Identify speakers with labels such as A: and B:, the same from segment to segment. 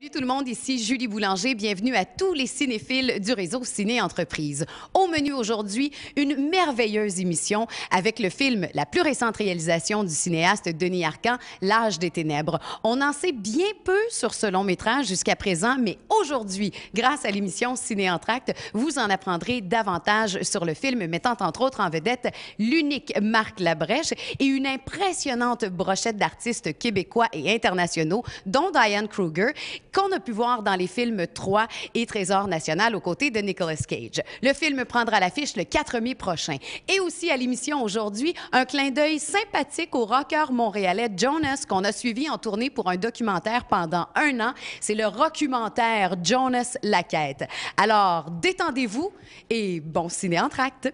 A: Salut tout le monde, ici Julie Boulanger. Bienvenue à tous les cinéphiles du réseau Ciné Entreprise. Au menu aujourd'hui, une merveilleuse émission avec le film, la plus récente réalisation du cinéaste Denis Arcand, L'Âge des ténèbres. On en sait bien peu sur ce long métrage jusqu'à présent, mais aujourd'hui, grâce à l'émission Ciné Entracte, vous en apprendrez davantage sur le film, mettant entre autres en vedette l'unique Marc Labrèche et une impressionnante brochette d'artistes québécois et internationaux, dont Diane Kruger, qu'on a pu voir dans les films 3 et Trésor national aux côtés de Nicolas Cage. Le film prendra l'affiche le 4 mai prochain. Et aussi à l'émission aujourd'hui, un clin d'œil sympathique au rocker montréalais Jonas qu'on a suivi en tournée pour un documentaire pendant 1 an. C'est le rockumentaire Jonas La Quête. Alors, détendez-vous et bon ciné entracte!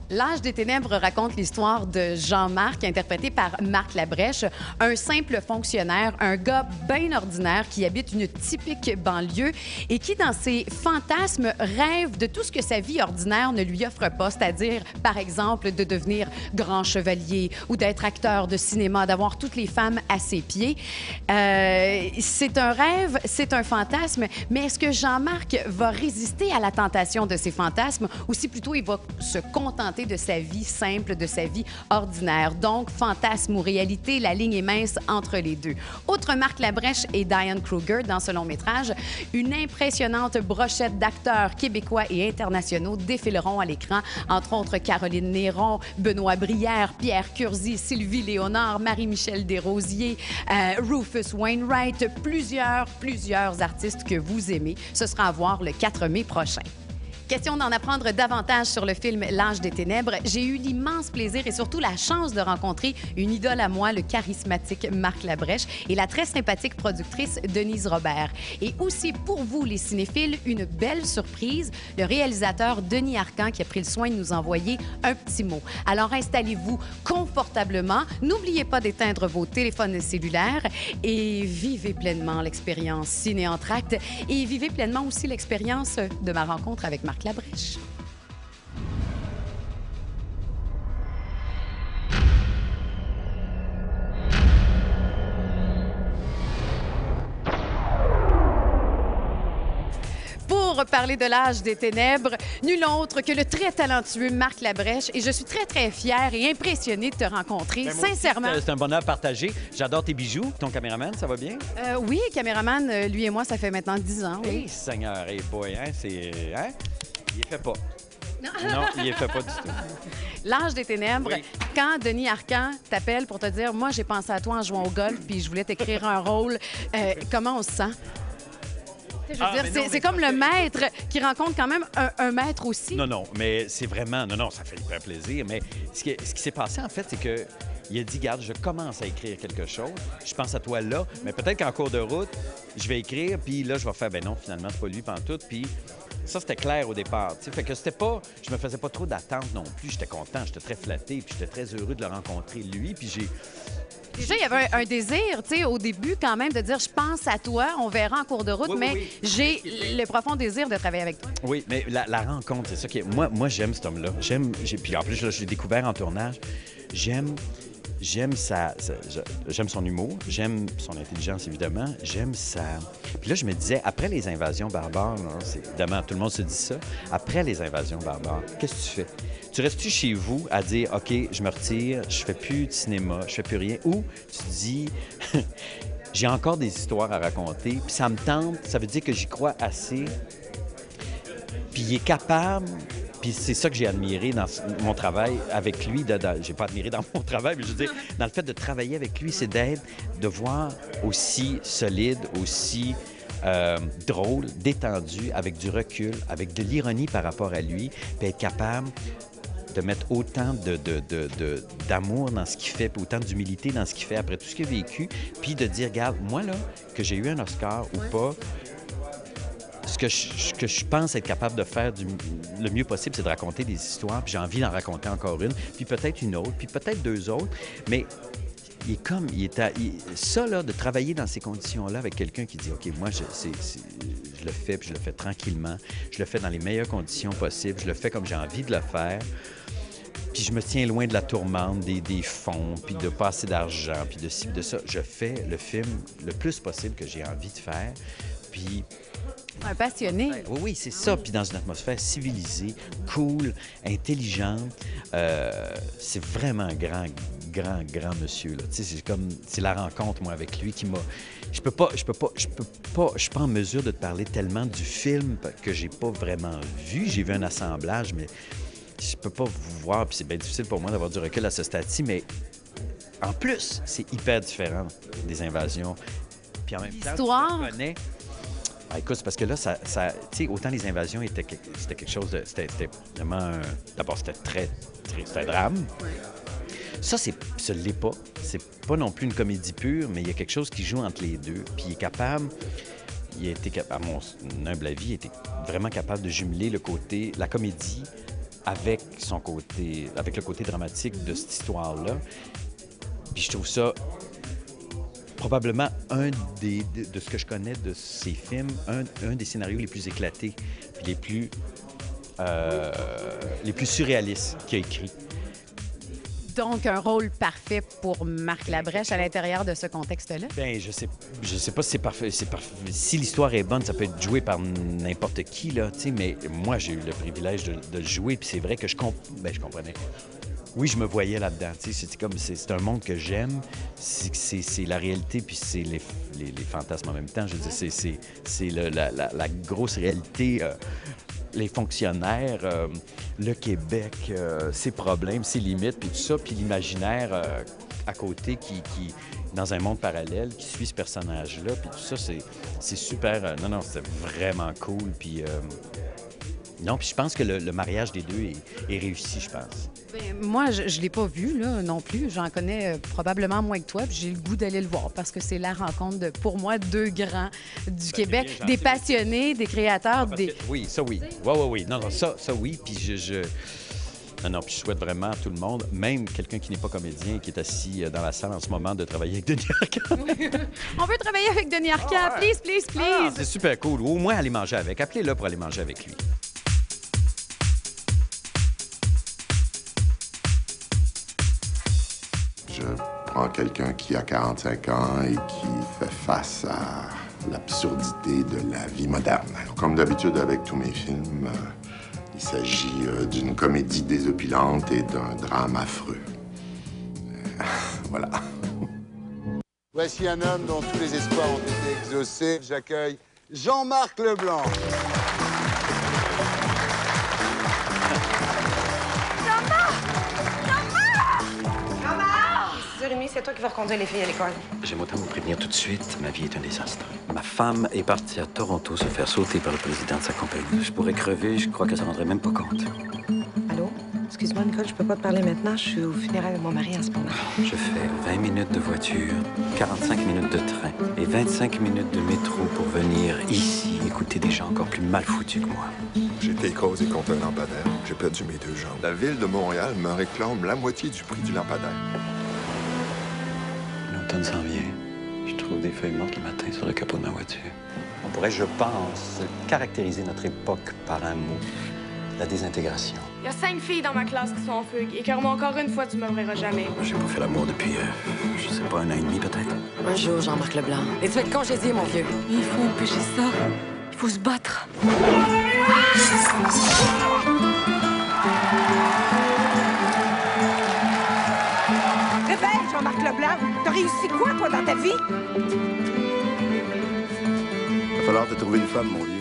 A: L'Âge des ténèbres raconte l'histoire de Jean-Marc, interprété par Marc Labrèche, un simple fonctionnaire, un gars bien ordinaire qui habite une typique banlieue et qui, dans ses fantasmes, rêve de tout ce que sa vie ordinaire ne lui offre pas, c'est-à-dire, par exemple, de devenir grand chevalier ou d'être acteur de cinéma, d'avoir toutes les femmes à ses pieds. C'est un rêve, c'est un fantasme, mais est-ce que Jean-Marc va résister à la tentation de ses fantasmes ou si plutôt il va se contenter de sa vie simple, de sa vie ordinaire? Donc, fantasme ou réalité, la ligne est mince entre les deux. Outre Marc Labrèche et Diane Kruger dans ce long métrage, une impressionnante brochette d'acteurs québécois et internationaux défileront à l'écran, entre autres Caroline Néron, Benoît Brière, Pierre Curzi, Sylvie Léonard, Marie-Michel Desrosiers, Rufus Wainwright, plusieurs artistes que vous aimez. Ce sera à voir le 4 mai prochain. Question d'en apprendre davantage sur le film L'Âge des ténèbres. J'ai eu l'immense plaisir et surtout la chance de rencontrer une idole à moi, le charismatique Marc Labrèche et la très sympathique productrice Denise Robert. Et aussi pour vous, les cinéphiles, une belle surprise, le réalisateur Denis Arcand qui a pris le soin de nous envoyer un petit mot. Alors installez-vous confortablement, n'oubliez pas d'éteindre vos téléphones cellulaires et vivez pleinement l'expérience Ciné Entracte et vivez pleinement aussi l'expérience de ma rencontre avec Marc Labrèche. Pour parler de L'Âge des ténèbres, nul autre que le très talentueux Marc Labrèche. Et je suis très fière et impressionnée de te rencontrer,
B: Ben,
A: sincèrement.
B: C'est un bonheur partagé. J'adore tes bijoux. Ton caméraman, ça va bien?
A: Oui, caméraman, lui et moi, ça fait maintenant 10 ans. Oui.
B: Hey, Seigneur, hey boy, hein? C'est... Hein? Il est fait pas. Non, il est fait pas du tout.
A: L'Âge des ténèbres,
B: Oui.
A: quand Denis Arcand t'appelle pour te dire « Moi, j'ai pensé à toi en jouant au golf, puis je voulais t'écrire un rôle. » Comment on se sent? Je veux dire, c'est comme le maître qui rencontre quand même un maître aussi.
B: Non, mais c'est vraiment... Non, ça fait très plaisir. Mais ce qui s'est passé, en fait, c'est que il a dit, garde, je commence à écrire quelque chose. Je pense à toi là, mais peut-être qu'en cours de route, je vais écrire, puis là, je vais faire, ben non, finalement, c'est pas lui pantoute. Puis ça, c'était clair au départ. T'sais. Fait que c'était pas... Je me faisais pas trop d'attente non plus. J'étais content, j'étais très flatté, puis j'étais très heureux de le rencontrer, lui. Puis j'ai...
A: Déjà, il y avait un désir, tu sais, au début, quand même, de dire « Je pense à toi, on verra en cours de route, mais j'ai le profond désir de travailler avec toi. »
B: Oui, mais la rencontre, c'est ça qui est... Moi, j'aime cet homme-là. Puis en plus, là, je l'ai découvert en tournage. J'aime son humour, j'aime son intelligence, évidemment, j'aime sa... Puis là, je me disais, après les invasions barbares, là, évidemment, tout le monde se dit ça, après les invasions barbares, qu'est-ce que tu fais? Tu restes-tu chez vous à dire, OK, je me retire, je fais plus de cinéma, je fais plus rien, ou tu te dis, j'ai encore des histoires à raconter, puis ça me tente, ça veut dire que j'y crois assez, puis il est capable... Puis c'est ça que j'ai admiré dans mon travail avec lui. J'ai pas admiré dans mon travail, mais je veux dire, dans le fait de travailler avec lui, c'est de voir aussi solide, aussi drôle, détendu, avec du recul, avec de l'ironie par rapport à lui, puis être capable de mettre autant d'amour dans ce qu'il fait, puis autant d'humilité dans ce qu'il fait après tout ce qu'il a vécu, puis de dire, regarde, moi, là, que j'ai eu un Oscar ou pas, ce que je pense être capable de faire le mieux possible, c'est de raconter des histoires, puis j'ai envie d'en raconter encore une, puis peut-être une autre, puis peut-être deux autres, mais ça, là, de travailler dans ces conditions-là avec quelqu'un qui dit, OK, moi, je le fais, puis je le fais tranquillement, je le fais dans les meilleures conditions possibles, je le fais comme j'ai envie de le faire, puis je me tiens loin de la tourmente, des fonds, puis de pas assez d'argent, puis de ci, de ça. Je fais le film le plus possible que j'ai envie de faire, puis...
A: Un passionné.
B: Oui, oui, c'est ça. Puis dans une atmosphère civilisée, cool, intelligente. C'est vraiment un grand monsieur. Là. Tu sais, c'est la rencontre, moi, avec lui qui m'a... Je suis pas en mesure de te parler tellement du film que j'ai pas vraiment vu. J'ai vu un assemblage, mais je peux pas vous voir, puis c'est bien difficile pour moi d'avoir du recul à ce stade-ci, mais en plus, c'est hyper différent des invasions. Puis en même temps,
A: l'histoire...
B: tu connais... Ah, écoute, c'est parce que là, tu sais, autant les invasions, c'était quelque chose de... C'était vraiment... D'abord, c'était c'était un drame.
A: Oui.
B: Ça, ce l'est pas. C'est pas non plus une comédie pure, mais il y a quelque chose qui joue entre les deux. Puis il est capable... à mon humble avis, il était vraiment capable de jumeler la comédie avec le côté dramatique de cette histoire-là. Puis je trouve ça... probablement de ce que je connais de ces films, un des scénarios les plus éclatés, puis les plus surréalistes qu'il a écrit.
A: Donc, un rôle parfait pour Marc Labrèche à l'intérieur de ce contexte-là?
B: Bien, je sais pas si c'est parfait. Si l'histoire est bonne, ça peut être joué par n'importe qui, là, tu sais, mais moi, j'ai eu le privilège de le jouer, puis c'est vrai que je comprenais. Oui, je me voyais là-dedans. C'est un monde que j'aime. C'est la réalité, puis c'est les fantasmes en même temps. Je veux dire, c'est la grosse réalité. Les fonctionnaires, le Québec, ses problèmes, ses limites, puis tout ça. Puis l'imaginaire à côté qui, dans un monde parallèle, qui suit ce personnage-là. Puis tout ça, c'est super... non, c'est vraiment cool. Puis... non, puis je pense que le mariage des deux est réussi, je pense.
A: Bien, moi, je ne l'ai pas vu là, non plus. J'en connais probablement moins que toi. Puis j'ai le goût d'aller le voir parce que c'est la rencontre de, pour moi, deux grands du Québec, des passionnés, des créateurs.
B: Oui, ça oui. Oui. Non, ça oui. Puis Non, puis je souhaite vraiment à tout le monde, même quelqu'un qui n'est pas comédien, qui est assis dans la salle en ce moment, de travailler avec Denis Arcand.
A: On veut travailler avec Denis Arcand.
B: Ouais.
A: Please.
B: Ah, c'est super cool. Ou au moins aller manger avec. Appelez-le pour aller manger avec lui.
C: Je prends quelqu'un qui a 45 ans et qui fait face à l'absurdité de la vie moderne. Comme d'habitude avec tous mes films, il s'agit d'une comédie désopilante et d'un drame affreux. Voilà.
D: Voici un homme dont tous les espoirs ont été exaucés. J'accueille Jean-Marc Leblanc.
E: C'est toi qui vas reconduire les filles à l'école.
F: J'aime autant vous prévenir tout de suite, ma vie est un désastre. Ma femme est partie à Toronto se faire sauter par le président de sa compagnie. Je pourrais crever, je crois qu'elle s'en rendrait même pas compte.
E: Allô? Excuse-moi, Nicole, je peux pas te parler maintenant. Je suis au funérail de mon mari en ce moment.
F: Je fais 20 minutes de voiture, 45 minutes de train et 25 minutes de métro pour venir ici écouter des gens encore plus mal foutus que moi.
C: J'ai été écrasé contre un lampadaire. J'ai perdu mes deux jambes. La ville de Montréal me réclame la moitié du prix du lampadaire.
F: L'automne s'en vient. Je trouve des feuilles mortes le matin sur le capot de ma voiture. On pourrait, je pense, caractériser notre époque par un mot. La désintégration.
G: Il y a 5 filles dans ma classe qui sont en fugue. Écœure-moi encore une fois, tu me reverras jamais.
F: J'ai pas fait l'amour depuis, je sais pas, 1 an et demi peut-être.
E: Un jour, Jean-Marc Leblanc. Et tu vas être congédié, mon vieux.
G: Il faut empêcher ça. Il faut se battre.
E: Réveille, Jean-Marc Leblanc. T'as réussi quoi, toi, dans ta vie?
C: Il va falloir te trouver une femme, mon vieux.